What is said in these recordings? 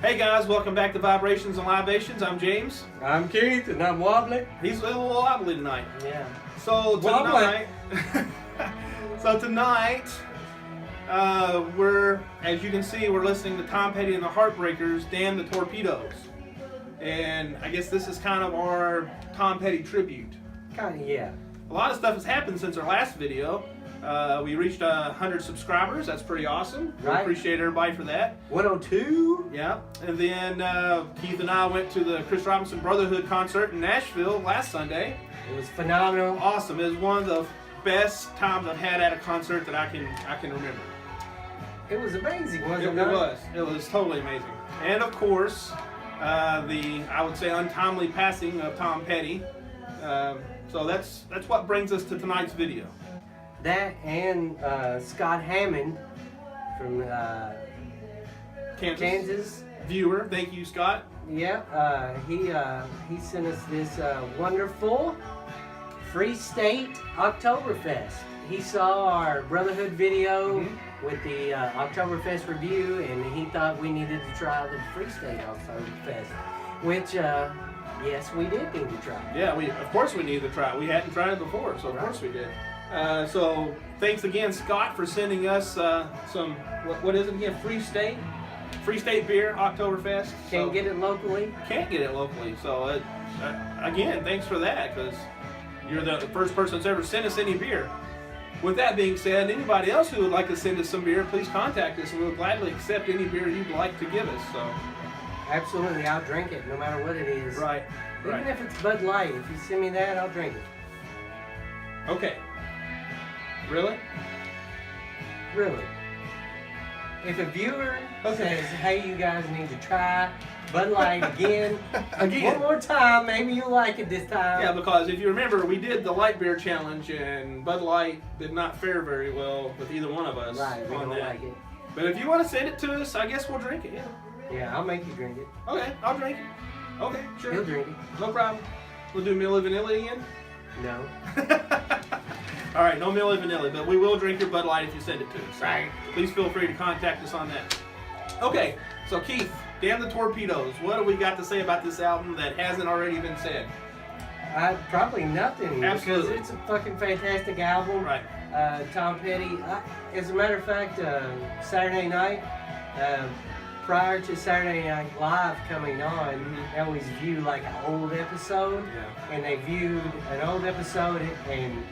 Hey guys, welcome back to Vibrations and Libations. I'm James. I'm Keith, and I'm Wobbly. He's a little wobbly tonight. Yeah. So tonight, we're, as you can see, we're listening to Tom Petty and the Heartbreakers, Damn the Torpedoes. And I guess this is kind of our Tom Petty tribute. Kind of, yeah. A lot of stuff has happened since our last video. We reached 100 subscribers. That's pretty awesome. Right. We appreciate everybody for that. 102. Yeah. And then Keith and I went to the Chris Robinson Brotherhood concert in Nashville last Sunday. It was phenomenal. Awesome. It was one of the best times I've had at a concert that I can remember. It was amazing, wasn't It it? was. It was totally amazing. And of course, I would say, untimely passing of Tom Petty. So that's what brings us to tonight's video. That and Scott Hammond from Kansas. Viewer, thank you, Scott. Yeah, he sent us this wonderful Free State Oktoberfest. He saw our Brotherhood video with the Oktoberfest review, and he thought we needed to try the Free State Oktoberfest, which, yes, we did need to try. Yeah, of course we needed to try it. We hadn't tried it before, so of course we did. So thanks again, Scott, for sending us some, what is it again, Free State beer, Oktoberfest. Can't get it locally. Can't get it locally. So again, thanks for that, because you're the first person that's ever sent us any beer. With that being said, anybody else who would like to send us some beer, please contact us, and we'll gladly accept any beer you'd like to give us. So absolutely, I'll drink it no matter what it is. Right. Even if it's Bud Light, if you send me that, I'll drink it. Okay. Really? Really. If a viewer says, hey, you guys need to try Bud Light again, one more time, maybe you'll like it this time. Yeah, because if you remember, we did the light beer challenge, and Bud Light did not fare very well with either one of us. Right, we don't like it. But if you want to send it to us, I guess we'll drink it, yeah. Yeah, I'll make you drink it. Okay, I'll drink it. Okay, sure. He'll drink it. No problem. We'll do Milli Vanilli again? No. All right, no Milli Vanilli, but we will drink your Bud Light if you send it to us. Right. Please feel free to contact us on that. Okay, so Keith, Damn the Torpedoes. What do we got to say about this album that hasn't already been said? Probably nothing. Absolutely. Because it's a fucking fantastic album. Right. Tom Petty. As a matter of fact, Saturday night, prior to Saturday Night Live coming on, they always view like an old episode. Yeah. And they viewed an old episode, and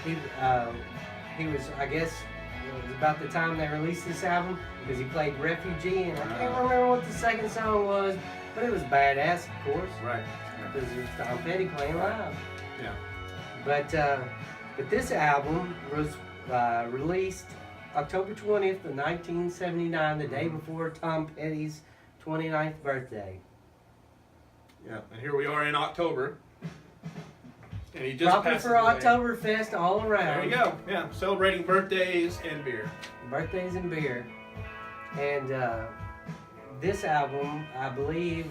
he was, I guess, it was about the time they released this album, because he played Refugee, and I can't remember what the second song was, but it was badass, of course. Right. Because it was Tom Petty playing live. Yeah. But this album was released October 20th of 1979, the day before Tom Petty's 29th birthday. Yeah, and here we are in October. And he just Proper passes for away. Oktoberfest all around. There you go. Yeah, celebrating birthdays and beer. Birthdays and beer. And this album, I believe,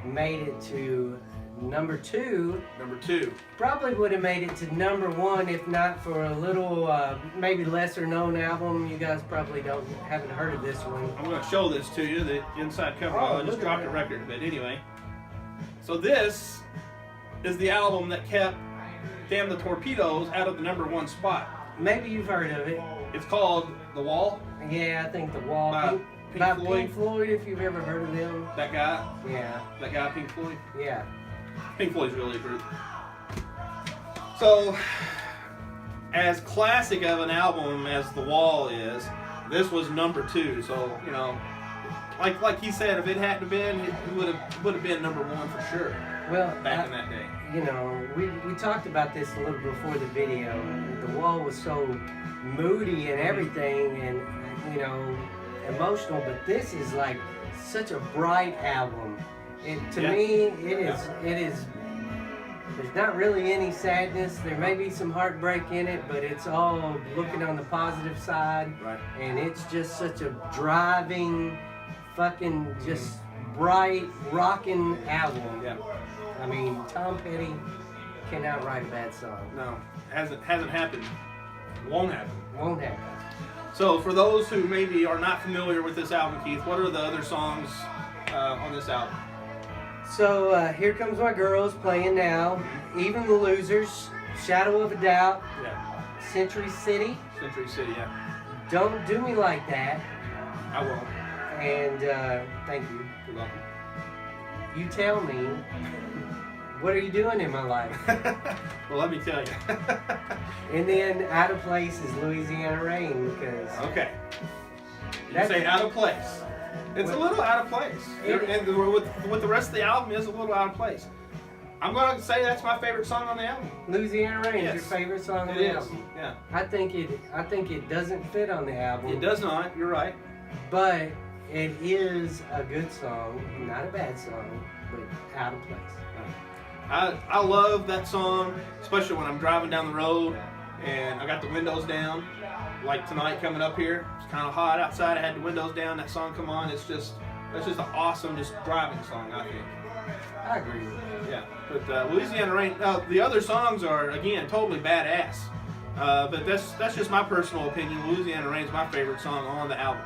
made it to number 2. Number 2. Probably would have made it to number 1 if not for a little, maybe lesser known album. You guys probably haven't heard of this one. I'm going to show this to you, the inside cover. Oh, I just look dropped at the that. record, but anyway. So this is the album that kept Damn the Torpedoes out of the number 1 spot. Maybe you've heard of it. It's called The Wall. Yeah, I think The Wall. By Pink Floyd, if you've ever heard of them. That guy? Yeah. That guy, Pink Floyd? Yeah. Pink Floyd's really a group. So, as classic of an album as The Wall is, this was number 2. So, you know, like he said, if it hadn't been, it would have been number 1 for sure. Well, back in that day. You know, we talked about this a little before the video. The Wall was so moody and everything, and you know, emotional. But this is like such a bright album. To me, it is. There's not really any sadness. There may be some heartbreak in it, but it's all looking on the positive side. Right. And it's just such a driving, fucking just bright, rocking album. Yeah. I mean, Tom Petty cannot write a bad song. No, hasn't happened. Won't happen. Won't happen. So for those who maybe are not familiar with this album, Keith, what are the other songs on this album? So Here Comes My Girls playing now. Even the Losers, Shadow of a Doubt, Yeah. Century City, Century City, yeah. Don't Do Me Like That, I won't. and thank you. You're welcome. You Tell Me, What Are You Doing in My Life? Well, let me tell you. And then Out of Place is Louisiana Rain, because Okay. You say out of place. It's a little out of place. And with the rest of the album is a little out of place. I'm going to say that's my favorite song on the album. Louisiana Rain is Yes. your favorite song on It the is. album. Yeah. I think it doesn't fit on the album. It does not. You're right. But it is a good song, not a bad song, but out of place. I love that song, especially when I'm driving down the road and I got the windows down. Like tonight coming up here, it's kind of hot outside. I had the windows down. That song come on. That's just an awesome driving song, I think. I agree with that. Yeah, but Louisiana Rain. The other songs are again totally badass. But that's just my personal opinion. Louisiana Rain's my favorite song on the album.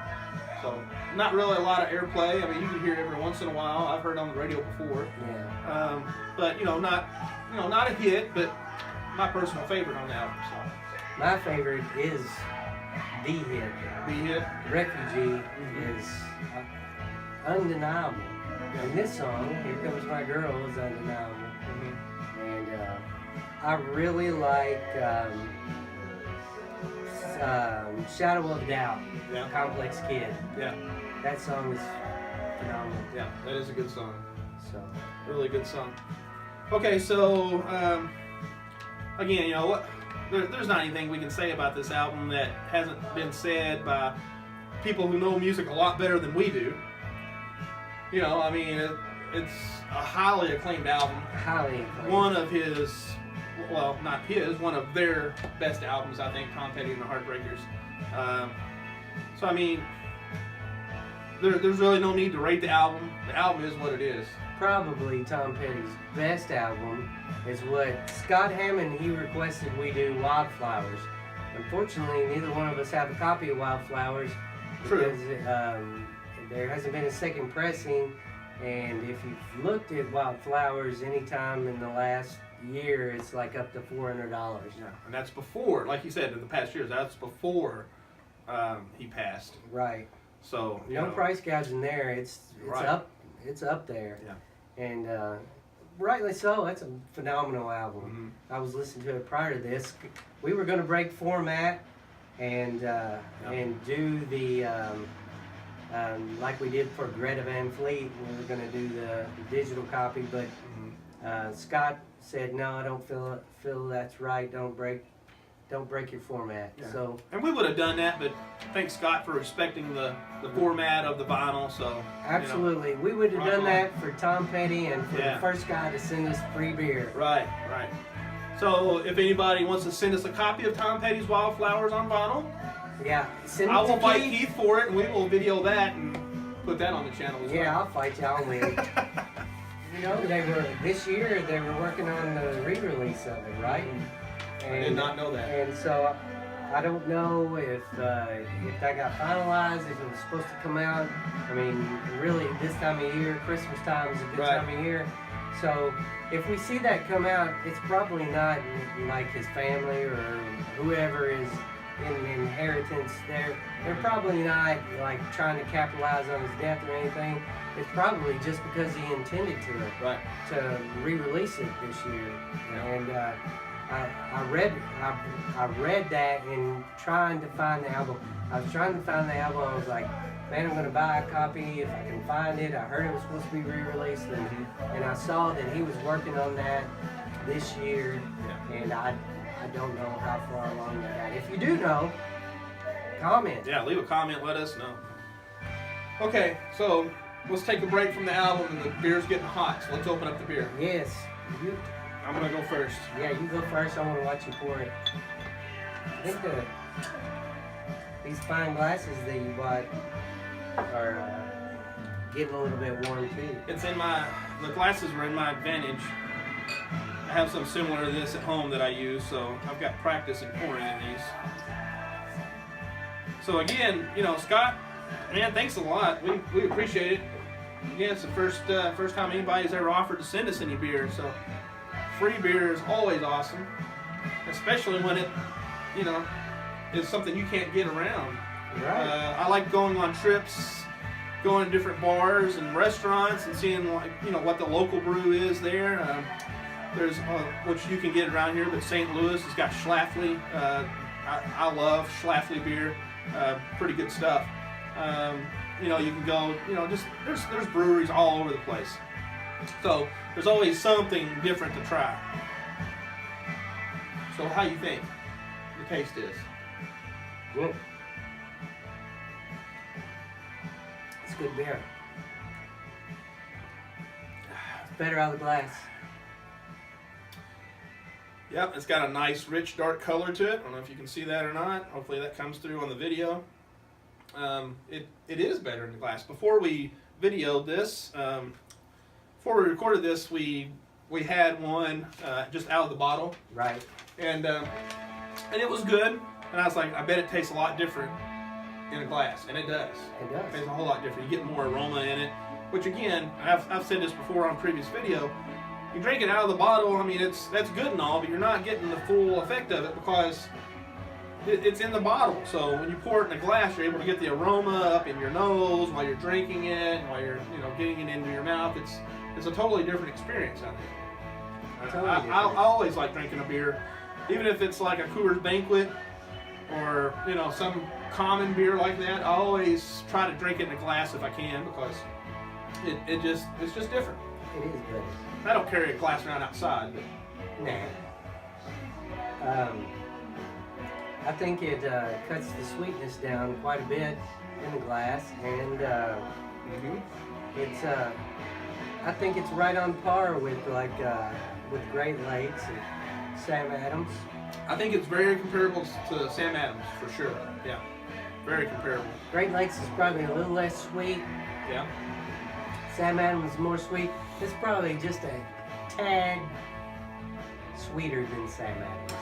So not really a lot of airplay. I mean, you can hear it every once in a while. I've heard it on the radio before. Yeah. But not a hit, but my personal favorite on the album. So. My favorite is the hit. The hit. Refugee is undeniable. And this song, Here Comes My Girl, is undeniable. And I really like Shadow of Doubt, Yeah. Complex Kid. Yeah. That song is phenomenal. Yeah, that is a good song. So Really good song. Okay, so again, there's not anything we can say about this album that hasn't been said by people who know music a lot better than we do. I mean, it's a highly acclaimed album. highly acclaimed. One of one of their best albums, I think, Tom Petty and the Heartbreakers. So I mean, there's really no need to rate the album. The album is what it is. Probably Tom Petty's best album is what Scott Hammond, he requested we do Wildflowers. Unfortunately, neither one of us have a copy of Wildflowers. True. Because there hasn't been a second pressing, and if you've looked at Wildflowers anytime in the last year, it's like up to $400. Yeah, and that's before, like you said, in the past years, that's before he passed. Right. So No price gouging there. It's Right. up. It's up there. Yeah. And rightly so. That's a phenomenal album. Mhm. I was listening to it prior to this. We were going to break format and do the like we did for Greta Van Fleet. We were going to do the digital copy, but Scott said, "No, I don't feel that's right. Don't break your format." Yeah. So And we would have done that, but thanks Scott for respecting the format of the vinyl. So absolutely, we would have Rock done on. that for Tom Petty and for Yeah. the first guy to send us free beer. Right. So if anybody wants to send us a copy of Tom Petty's Wildflowers on vinyl, Yeah, send it I will to fight Keith. Keith for it, and we will video that and put that on the channel as Yeah, well. I'll fight y'all with. This year they were working on the re-release of it, right? I did not know that. And so I don't know if that got finalized, if it was supposed to come out. I mean, really, this time of year, Christmas time is a good Right. time of year. So if we see that come out, it's probably not like his family or whoever is in inheritance. They're probably not like trying to capitalize on his death or anything. It's probably just because he intended to re-release it this year. Yeah. And I read that in trying to find the album. I was trying to find the album. I was like, man, I'm going to buy a copy if I can find it. I heard it was supposed to be re-released, and I saw that he was working on that this year. Yeah. And I don't know how far along they got. If you do know, comment. Yeah, leave a comment, let us know. Okay, so let's take a break from the album, and the beer's getting hot, so let's open up the beer. Yes. I'm gonna go first. Yeah, you go first. I want to watch you pour it. I think these fine glasses that you bought are getting a little bit warm too. It's in the glasses were in my Advantage. I have some similar to this at home that I use, so I've got practice in pouring in these. So again, Scott, man, thanks a lot. We appreciate it. again, it's the first time anybody's ever offered to send us any beer, so free beer is always awesome, especially when it, you know, is something you can't get around. Right. I like going on trips, going to different bars and restaurants and seeing, like, you know, what the local brew is there. There's which you can get around here, but St. Louis has got Schlafly. I love Schlafly beer. Pretty good stuff. You know, you can go, you know, just there's breweries all over the place. So there's always something different to try. So how you think the taste is? Good. It's good beer. It's better out of the glass. Yep, it's got a nice, rich, dark color to it. I don't know if you can see that or not. Hopefully that comes through on the video. It is better in the glass. Before we videoed this, before we recorded this, we had one just out of the bottle. Right. And it was good. And I was like, I bet it tastes a lot different in a glass. And it does. It does. It tastes a whole lot different. You get more aroma in it. Which again, I've said this before on a previous video. You drink it out of the bottle, I mean, that's good and all, but you're not getting the full effect of it because it's in the bottle. So when you pour it in a glass, you're able to get the aroma up in your nose while you're drinking it, while you're, you know, getting it into your mouth. It's a totally different experience, I think. I always like drinking a beer, even if it's like a Coors Banquet or, you know, some common beer like that. I always try to drink it in a glass if I can because it's just different. It is good. I don't carry a glass around outside, but nah. I think it cuts the sweetness down quite a bit in the glass, and it's I think it's right on par with with Great Lakes and Sam Adams. I think it's very comparable to Sam Adams for sure. Yeah, very comparable. Great Lakes is probably a little less sweet. Yeah. Sam Adams is more sweet. It's probably just a tad sweeter than Sam Adams.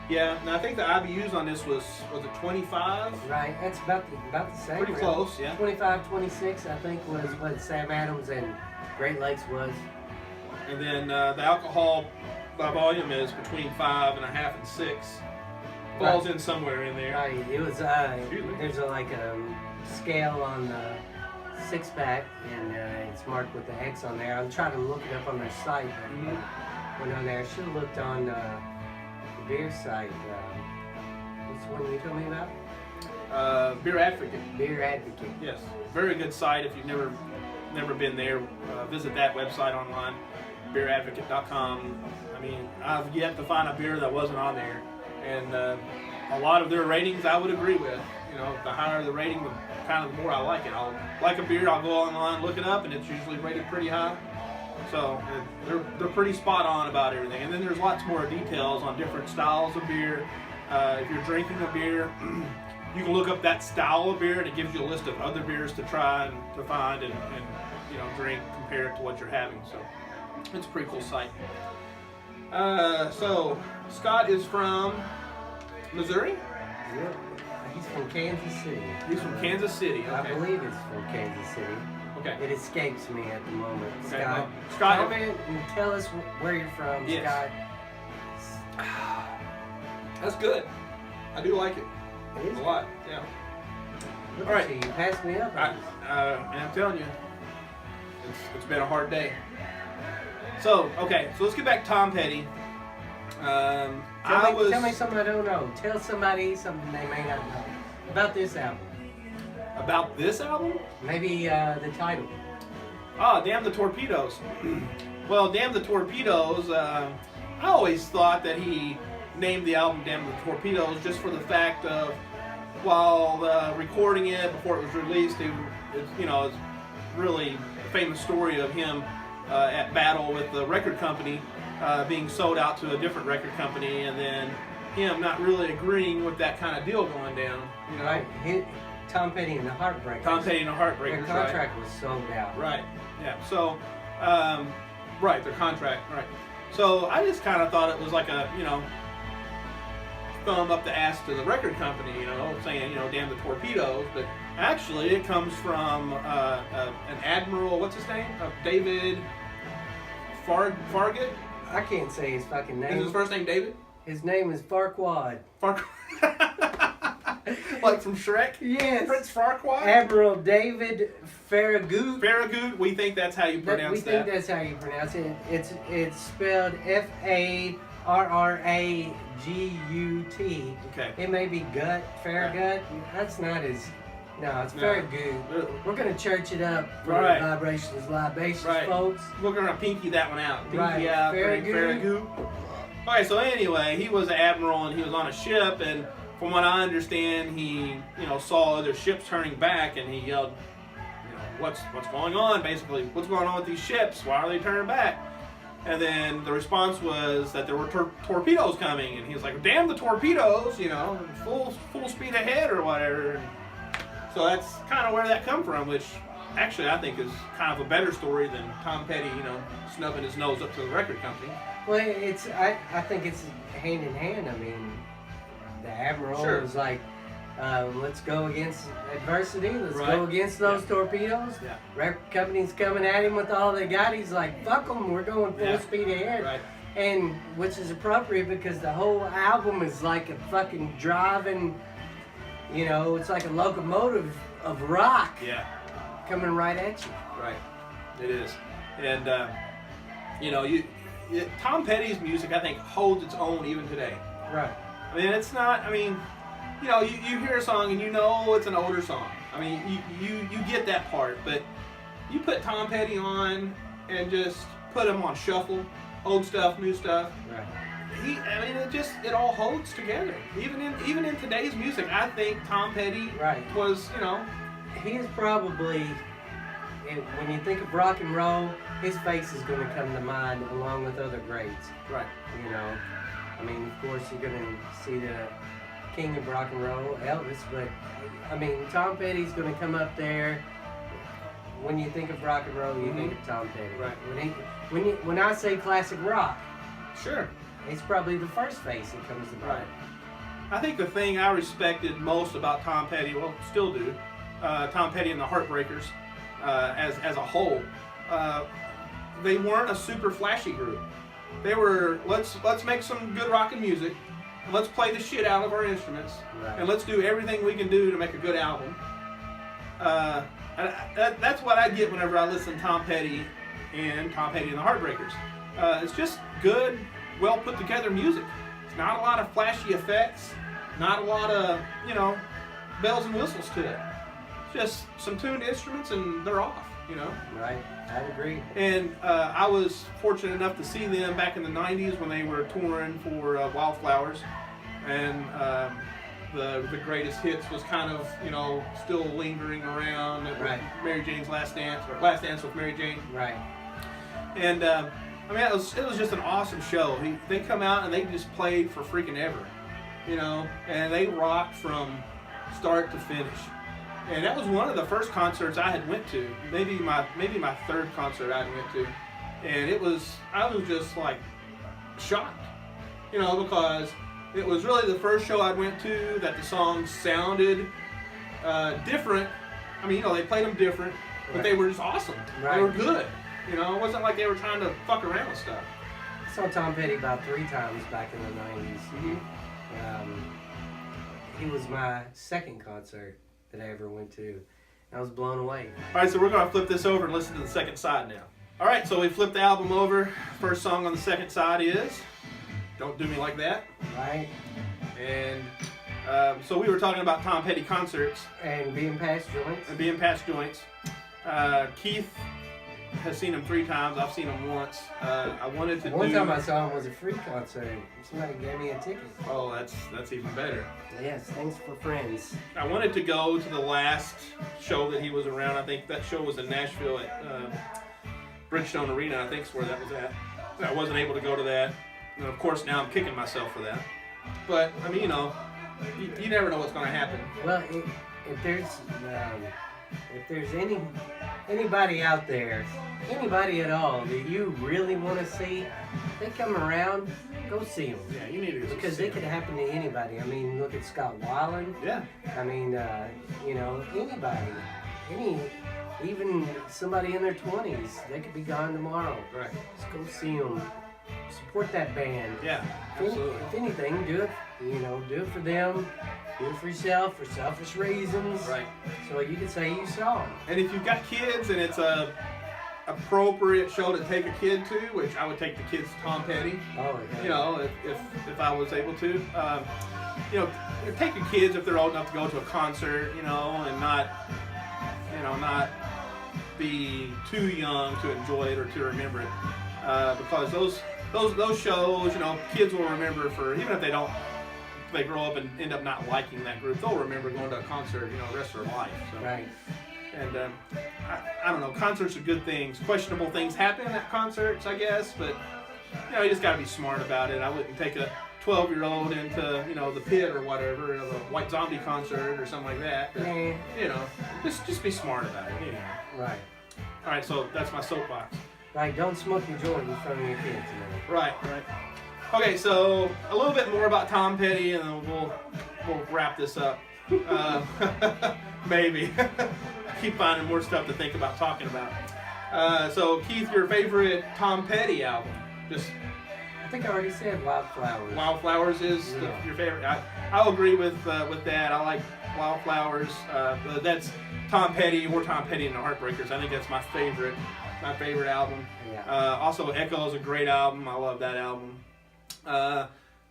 Yeah, and I think the IBUs on this was it 25? Right, that's about the same. Pretty really. close, yeah. 25, 26, I think was what Sam Adams and Great Lakes was. And then the alcohol by volume is between 5.5 and 6. Falls in somewhere in there. Right, it was. There's like a scale on the 6-pack, and it's marked with the X on there. I'm trying to look it up on their site, but went on there. I should have looked on the beer site. What's the one you told me about? Beer Advocate. Beer Advocate. Yes, very good site. If you've never been there, visit that website online, beeradvocate.com. I mean, I've yet to find a beer that wasn't on there, and a lot of their ratings I would agree with. You know, the higher the rating, the kind of the more I like it. I'll like a beer, I'll go online, look it up, and it's usually rated pretty high. So they're pretty spot on about everything. And then there's lots more details on different styles of beer. If you're drinking a beer, you can look up that style of beer, and it gives you a list of other beers to try and to find and you know, drink, compare it to what you're having. So it's a pretty cool site. So Scott is from Missouri? Yep. He's from Kansas City. He's from Kansas City. Okay. I believe it's from Kansas City. Okay. It escapes me at the moment. Okay, Scott, well, Scott, comment and tell us where you're from, yes. Scott. That's good. I do like it. It is a lot. Yeah. Look All at right. you passed me up. And I'm telling you, it's been a hard day. So, okay, so let's get back to Tom Petty. Tell me something I don't know. Tell somebody something they may not know about this album. About this album? Maybe the title. Damn the Torpedoes. Well, Damn the Torpedoes, I always thought that he named the album Damn the Torpedoes just for the fact of, while recording it before it was released, it's really a famous story of him at battle with the record company, being sold out to a different record company, and then him not really agreeing with that kind of deal going down. You know? Right. Tom Petty and the Heartbreakers. Tom Petty and the Heartbreakers. Their contract was sold out. Right. Yeah. So, right, their contract. Right. So I just kind of thought it was like a, thumb up the ass to the record company, saying, damn the Torpedoes. But actually, it comes from an admiral. What's his name? David Farragut. I can't say his fucking name. Is his first name David? His name is Farquaad. Like from Shrek? Yes. Prince Farquaad? Admiral David Farragut. Farragut, we think that's how you pronounce that. We think that's how you pronounce it. It's spelled Farragut. Okay. It may be gut, Farragut. That's not his. No, it's Farragut. We're gonna church it up for Vibrations, Libations, folks. We're gonna pinky that one out. Pinky Right. out, Farragut. Okay, so anyway, he was an admiral and he was on a ship, and from what I understand, he saw other ships turning back, and he yelled, what's going on? Basically, what's going on with these ships? Why are they turning back? And then the response was that there were torpedoes coming, and he was like, damn the torpedoes, full speed ahead or whatever. So that's kind of where that come from, which actually I think is kind of a better story than Tom Petty, snubbing his nose up to the record company. Well, I think it's hand in hand. I mean, the admiral was like, let's go against adversity. Let's go against those torpedoes. Yeah. Record company's coming at him with all they got. He's like, fuck them. We're going full speed ahead. Right. And which is appropriate because the whole album is like a fucking driving, it's like a locomotive of rock. Yeah. Coming right at you. Right. It is. And, Tom Petty's music, I think, holds its own even today. Right. I mean, it's not, you hear a song and it's an older song. I mean, you get that part, but you put Tom Petty on and just put him on shuffle, old stuff, new stuff. Right. It all holds together. Even in today's music, I think Tom Petty was, He is probably, when you think of rock and roll, his face is going to come to mind along with other greats. Right. Of course you're going to see the king of rock and roll, Elvis, but Tom Petty's going to come up there. When you think of rock and roll, you think of Tom Petty. Right. When I say classic rock, sure, it's probably the first face that comes to mind. Right. I think the thing I respected most about Tom Petty, well, still do, Tom Petty and the Heartbreakers, as a whole, they weren't a super flashy group. They were, let's make some good rockin' music, and let's play the shit out of our instruments, and let's do everything we can do to make a good album. That's what I get whenever I listen to Tom Petty and the Heartbreakers. It's just good, well put together music. It's not a lot of flashy effects, not a lot of, bells and whistles to it. It's just some tuned instruments and they're off, Right, I'd agree. And I was fortunate enough to see them back in the 90s when they were touring for Wildflowers. And the greatest hits was kind of, still lingering around. Mary Jane's Last Dance, or Last Dance with Mary Jane. Right. And it was just an awesome show. They come out and they just played for freaking ever, and they rocked from start to finish. And that was one of the first concerts I had went to, maybe my third concert I went to, and I was just like shocked, because it was really the first show I went to that the songs sounded different. They played them different, but they were just awesome. Right. They were good. It wasn't like they were trying to fuck around with stuff. I saw Tom Petty about 3 times back in the 90s. He was my second concert that I ever went to. I was blown away. All right, so we're going to flip this over and listen to the second side now. All right, so we flipped the album over. First song on the second side is Don't Do Me Like That. Right. And so we were talking about Tom Petty concerts. And being past joints. Keith has seen him 3 times. I've seen him once. One time I saw him was a free concert. Somebody gave me a ticket. Oh, that's even better. Yes, thanks for friends. I wanted to go to the last show that he was around. I think that show was in Nashville at Bridgestone Arena. I think is where that was at. I wasn't able to go to that. And of course, now I'm kicking myself for that. But, you never know what's going to happen. Well, if there's if there's anybody out there, anybody at all that you really want to see, they come around, go see them. Yeah, you need to go Because see it could them. happen to anybody. I mean, look at Scott Weiland. Yeah. I mean, you know, anybody, even somebody in their 20s, they could be gone tomorrow. Right. Just go see them. Support that band. Yeah, absolutely. If anything, do it for them. Do it for yourself, for selfish reasons. Right. So you can say you saw them. And if you've got kids and it's a appropriate show to take a kid to, which I would take the kids to Tom Petty. Oh, yeah. You know, if I was able to. You know, take your kids if they're old enough to go to a concert, you know, and not be too young to enjoy it or to remember it. Because those shows, you know, kids will remember for, even if they grow up and end up not liking that group, they'll remember going to a concert, you know, the rest of their life. So. Right. And I don't know, concerts are good things. Questionable things happen at concerts, I guess, but you know, you just got to be smart about it. I wouldn't take a 12-year-old into, you know, the Pit or whatever, the White Zombie concert or something like that. But, you know, just be smart about it. You know. Right. All right, so that's my soapbox. Right. Don't smoke your joint in front of your kids. Right. Okay, so a little bit more about Tom Petty, and then we'll wrap this up. Maybe. Keep finding more stuff to think about talking about. So Keith, your favorite Tom Petty album? I think I already said Wildflowers. Wildflowers is your favorite. I'll agree with that. I like Wildflowers. That's Tom Petty or Tom Petty and the Heartbreakers. I think that's my favorite album. Yeah. Also, Echo is a great album. I love that album.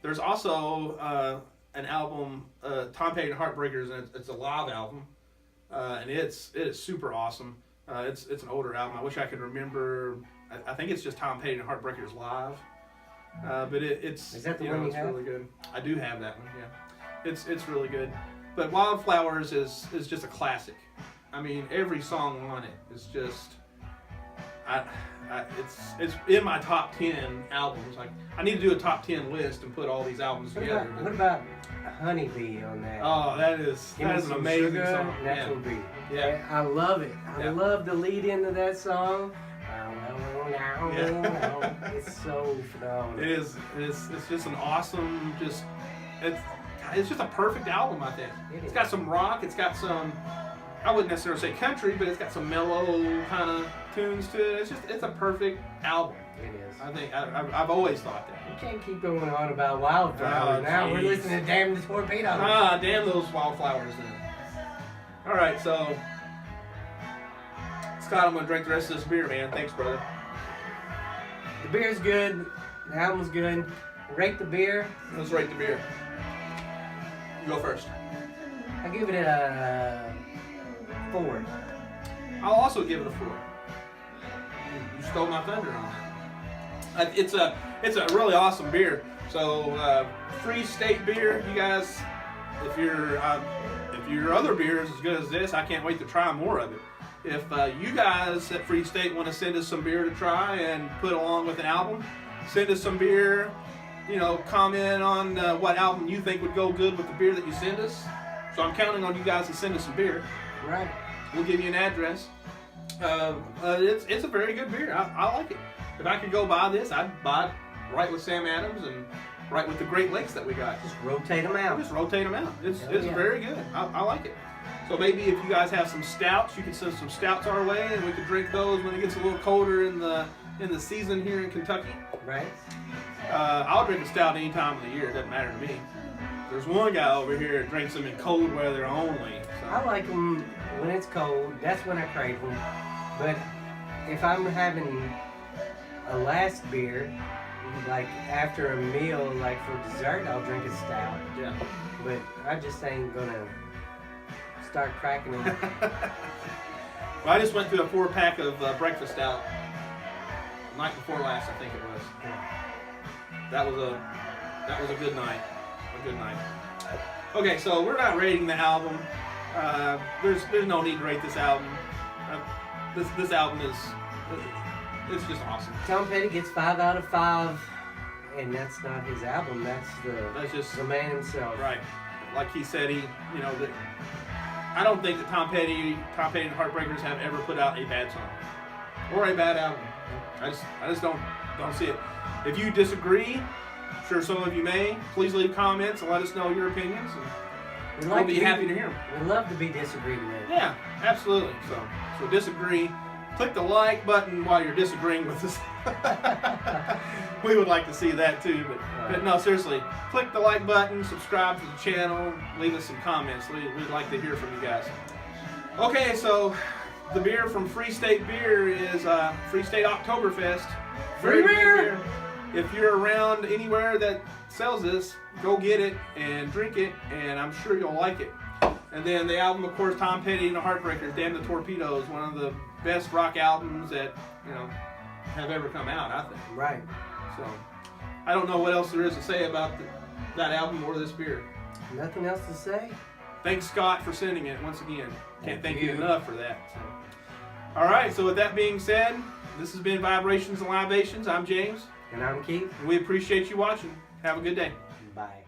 There's also an album, Tom Petty and the Heartbreakers, and it's a live album, and it is super awesome. It's an older album. I wish I could remember. I think it's just Tom Petty and the Heartbreakers live. But it's is that the one you have? Really good. I do have that one. Yeah, it's really good. But Wildflowers is just a classic. I mean, every song on it is just. It's in my top 10 albums. Like, I need to do a top 10 list and put all these albums together. What about Honeybee on that? Oh, that is an amazing song. Natural Bee. Yeah. I love it. I love the lead into that song. Yeah. It's so phenomenal. It is. It's just an awesome. It's just a perfect album. I think it's got some rock. It's got some. I wouldn't necessarily say country, but it's got some mellow kind of tunes to it. It's a perfect album. It is. I think I've always thought that. You can't keep going on about Wildflowers. Now we're listening to Damn the Torpedoes. Damn those Wildflowers then. All right, so Scott, I'm gonna drink the rest of this beer, man. Thanks, brother. The beer's good. The album's good. Rate the beer. Let's rate the beer. You go first. I give it a 4. I'll also give it a 4. You stole my thunder on that. It's a really awesome beer. So Free State beer, you guys. If your other beer is as good as this, I can't wait to try more of it. If you guys at Free State want to send us some beer to try and put along with an album, send us some beer. You know, comment on what album you think would go good with the beer that you send us. So I'm counting on you guys to send us some beer. Right. We'll give you an address. It's a very good beer. I like it. If I could go buy this, I'd buy it right with Sam Adams and right with the Great Lakes that we got. Just rotate them out. It's very good. I like it. So maybe if you guys have some stouts, you can send some stouts our way, and we can drink those when it gets a little colder in the season here in Kentucky. Right. I'll drink a stout any time of the year. It doesn't matter to me. There's one guy over here that drinks them in cold weather only. So. I like them when it's cold. That's when I crave them. But if I'm having a last beer, like after a meal, like for dessert, I'll drink a stout. Yeah. But I just ain't gonna start cracking them. Well, I just went through a 4-pack of breakfast stout the night before last, I think it was. That was a good night. A good night. Okay, so we're not rating the album. There's no need to rate this album. This album it's just awesome. Tom Petty gets 5 out of 5, and that's not his album. That's just the man himself. Right. Like he said, I don't think that Tom Petty and the Heartbreakers have ever put out a bad song or a bad album. I just don't see it. If you disagree, I'm sure some of you may, please leave comments and let us know your opinions. And we'll be happy to hear them. We'd love to be disagreed with. Yeah, absolutely. So disagree. Click the like button while you're disagreeing with us. We would like to see that too, but no, seriously, click the like button, subscribe to the channel, leave us some comments. We'd like to hear from you guys. Okay, so the beer from Free State Beer is Free State OCTOBERFEST. Free Very good beer! If you're around anywhere that sells this, go get it and drink it, and I'm sure you'll like it. And then the album, of course, Tom Petty and the Heartbreakers, Damn the Torpedoes, one of the best rock albums that, have ever come out, I think. Right. So, I don't know what else there is to say about that album or this beer. Nothing else to say? Thanks, Scott, for sending it once again. Can't thank you enough for that. So. All right, so with that being said, this has been Vibrations and Libations. I'm James. And I'm Keith. And we appreciate you watching. Have a good day. Bye.